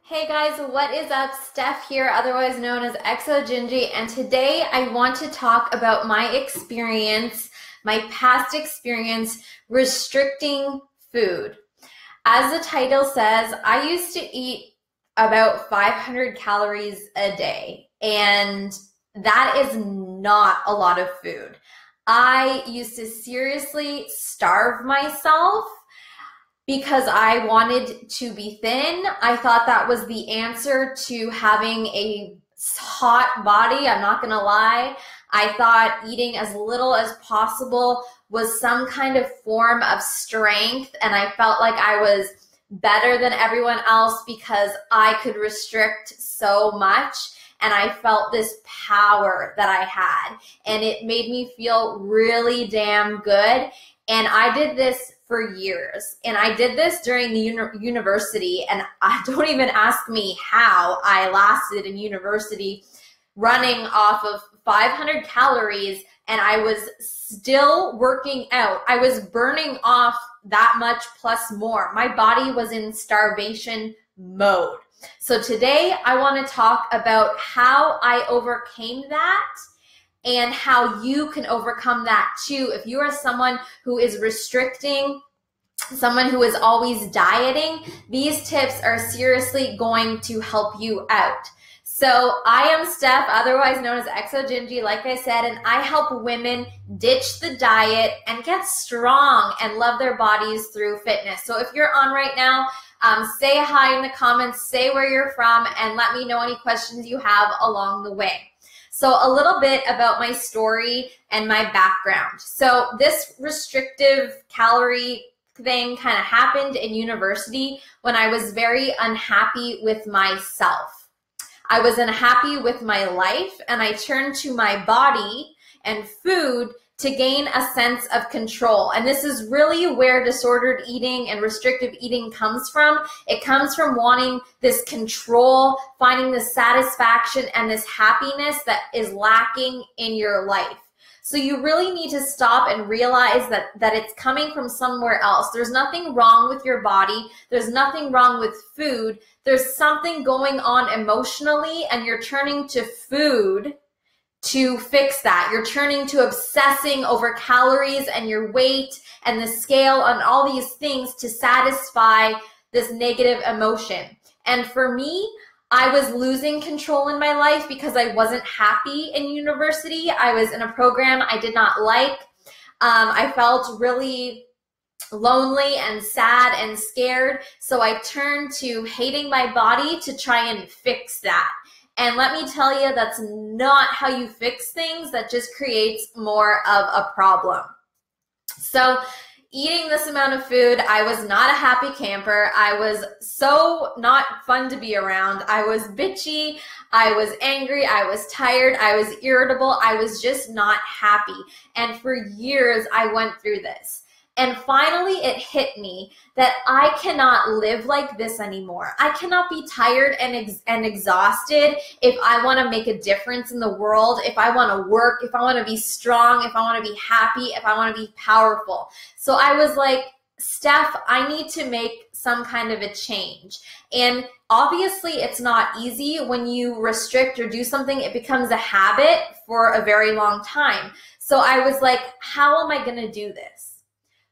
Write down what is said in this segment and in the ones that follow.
Hey guys, what is up? Steph here, otherwise known as Exo and today I want to talk about my experience, my past experience restricting food. As the title says, I used to eat about 500 calories a day, and that is not a lot of food. I used to seriously starve myself because I wanted to be thin. I thought that was the answer to having a hot body. I'm not gonna lie. I thought eating as little as possible was some kind of form of strength, and I felt like I was better than everyone else because I could restrict so much, and I felt this power that I had, and it made me feel really damn good. And I did this for years, and I did this during the university, and I don't even ask me how I lasted in university running off of 500 calories, and I was still working out. I was burning off that much plus more. My body was in starvation mode. So today I want to talk about how I overcame that and how you can overcome that too. If you are someone who is restricting, someone who is always dieting, these tips are seriously going to help you out. So I am Steph, otherwise known as Exo like I said, and I help women ditch the diet and get strong and love their bodies through fitness. So if you're on right now, say hi in the comments, say where you're from, and let me know any questions you have along the way. So a little bit about my story and my background. So this restrictive calorie thing kind of happened in university when I was very unhappy with myself. I was unhappy with my life, and I turned to my body and food to gain a sense of control. And this is really where disordered eating and restrictive eating comes from. It comes from wanting this control, finding this satisfaction and this happiness that is lacking in your life. So you really need to stop and realize that it's coming from somewhere else. There's nothing wrong with your body. There's nothing wrong with food. There's something going on emotionally, and you're turning to food to fix that. You're turning to obsessing over calories and your weight and the scale and all these things to satisfy this negative emotion. And for me, I was losing control in my life because I wasn't happy in university. I was in a program I did not like. I felt really lonely and sad and scared. So I turned to hating my body to try and fix that. And let me tell you, that's not how you fix things. That just creates more of a problem. So eating this amount of food, I was not a happy camper. I was so not fun to be around. I was bitchy. I was angry. I was tired. I was irritable. I was just not happy. And for years, I went through this. And finally, it hit me that I cannot live like this anymore. I cannot be tired and exhausted if I want to make a difference in the world, if I want to work, if I want to be strong, if I want to be happy, if I want to be powerful. So I was like, Steph, I need to make some kind of a change. And obviously, it's not easy. When you restrict or do something, it becomes a habit for a very long time. So I was like, how am I going to do this?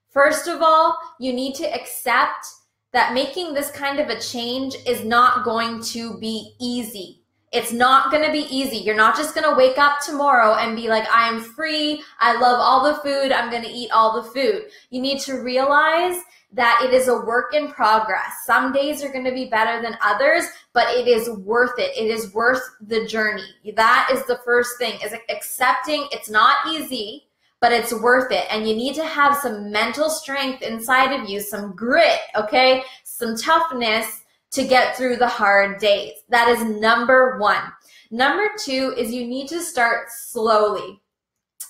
First of all, you need to accept that making this kind of a change is not going to be easy. It's not going to be easy. You're not just going to wake up tomorrow and be like, I am free. I love all the food. I'm going to eat all the food. You need to realize that it is a work in progress. Some days are going to be better than others, but it is worth it. It is worth the journey. That is the first thing, is accepting it's not easy, but it's worth it. And you need to have some mental strength inside of you, some grit, okay? Some toughness to get through the hard days. That is number one. Number two is you need to start slowly.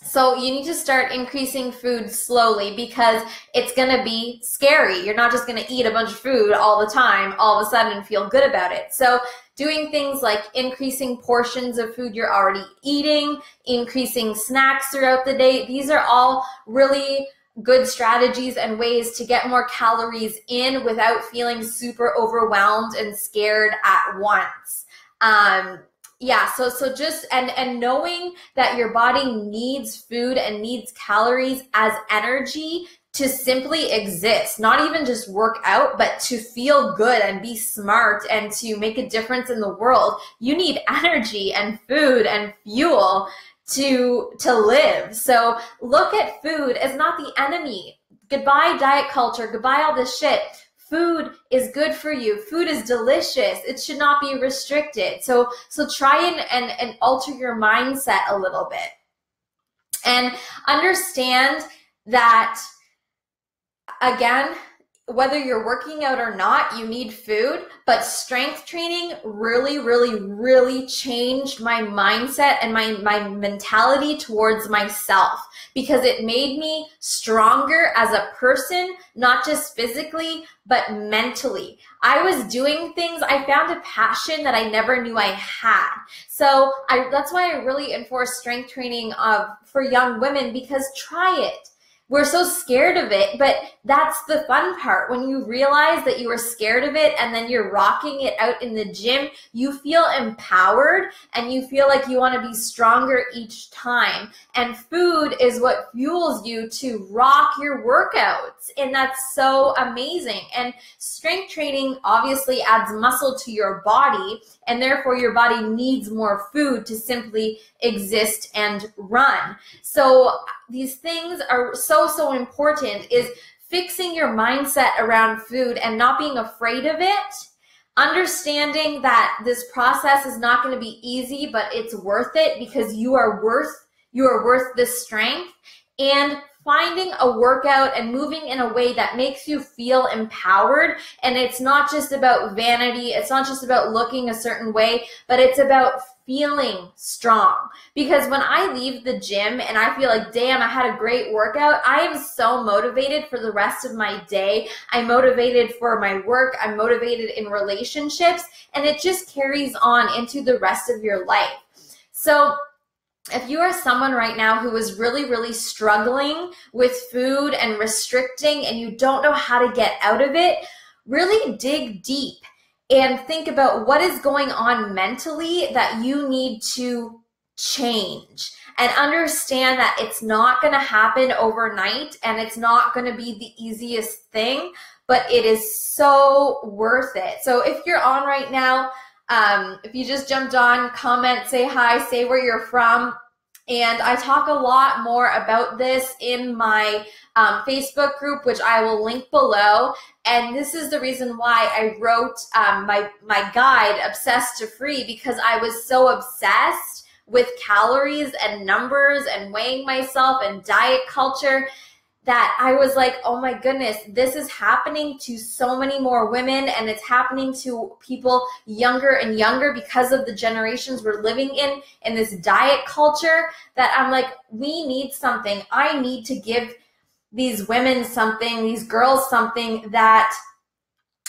So you need to start increasing food slowly because it's going to be scary. You're not just going to eat a bunch of food all the time, all of a sudden and feel good about it. So doing things like increasing portions of food you're already eating, increasing snacks throughout the day, these are all really good strategies and ways to get more calories in without feeling super overwhelmed and scared at once. Yeah, so just and knowing that your body needs food and needs calories as energy to simply exist, not even just work out, but to feel good and be smart and to make a difference in the world. You need energy and food and fuel to live. So look at food as not the enemy. Goodbye diet culture, goodbye all this shit. Food is good for you. Food is delicious. It should not be restricted. So try and alter your mindset a little bit. And understand that, again, whether you're working out or not, you need food, but strength training really, really, really changed my mindset and my mentality towards myself, because it made me stronger as a person, not just physically, but mentally. I was doing things, I found a passion that I never knew I had. So that's why I really enforce strength training for young women, because try it. We're so scared of it, but that's the fun part. When you realize that you were scared of it and then you're rocking it out in the gym, you feel empowered and you feel like you want to be stronger each time. And food is what fuels you to rock your workouts. And that's so amazing. And strength training obviously adds muscle to your body, and therefore your body needs more food to simply exist and run. So these things are so important, is fixing your mindset around food and not being afraid of it, understanding that this process is not going to be easy, but it's worth it because you are worth this strength, and finding a workout and moving in a way that makes you feel empowered. And it's not just about vanity. It's not just about looking a certain way, but it's about feeling strong. Because when I leave the gym and I feel like, damn, I had a great workout, I am so motivated for the rest of my day. I'm motivated for my work. I'm motivated in relationships, and it just carries on into the rest of your life. So if you are someone right now who is really, really struggling with food and restricting and you don't know how to get out of it, really dig deep and think about what is going on mentally that you need to change, and understand that it's not going to happen overnight and it's not going to be the easiest thing, but it is so worth it. So if you're on right now, if you just jumped on, comment, say hi, say where you're from. And I talk a lot more about this in my Facebook group, which I will link below. And this is the reason why I wrote my guide, Obsessed to Free, because I was so obsessed with calories and numbers and weighing myself and diet culture that I was like, oh my goodness, this is happening to so many more women, and it's happening to people younger and younger because of the generations we're living in this diet culture, that I'm like, we need something. I need to give these women something, these girls something that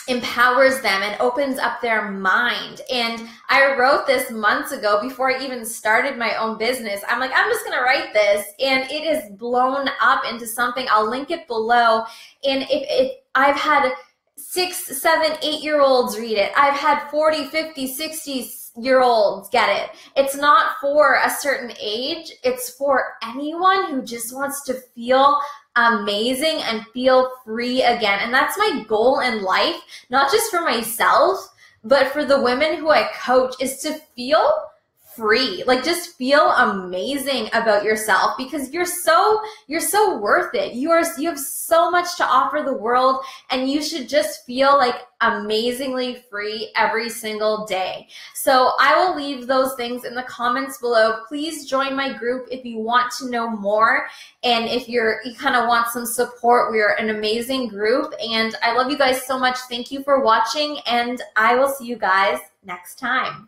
empowers them and opens up their mind. And I wrote this months ago before I even started my own business. I'm like, I'm just going to write this, and it is blown up into something. I'll link it below. And I've had 6, 7, 8-year-olds read it. I've had 40, 50, 60-year-olds get it. It's not for a certain age. It's for anyone who just wants to feel amazing and feel free again. And that's my goal in life, not just for myself, but for the women who I coach, is to feel free. Like, just feel amazing about yourself, because you're so worth it. You have so much to offer the world, and you should just feel like amazingly free every single day. So I will leave those things in the comments below. Please join my group if you want to know more, and if you kind of want some support. We are an amazing group, and I love you guys so much. Thank you for watching, and I will see you guys next time.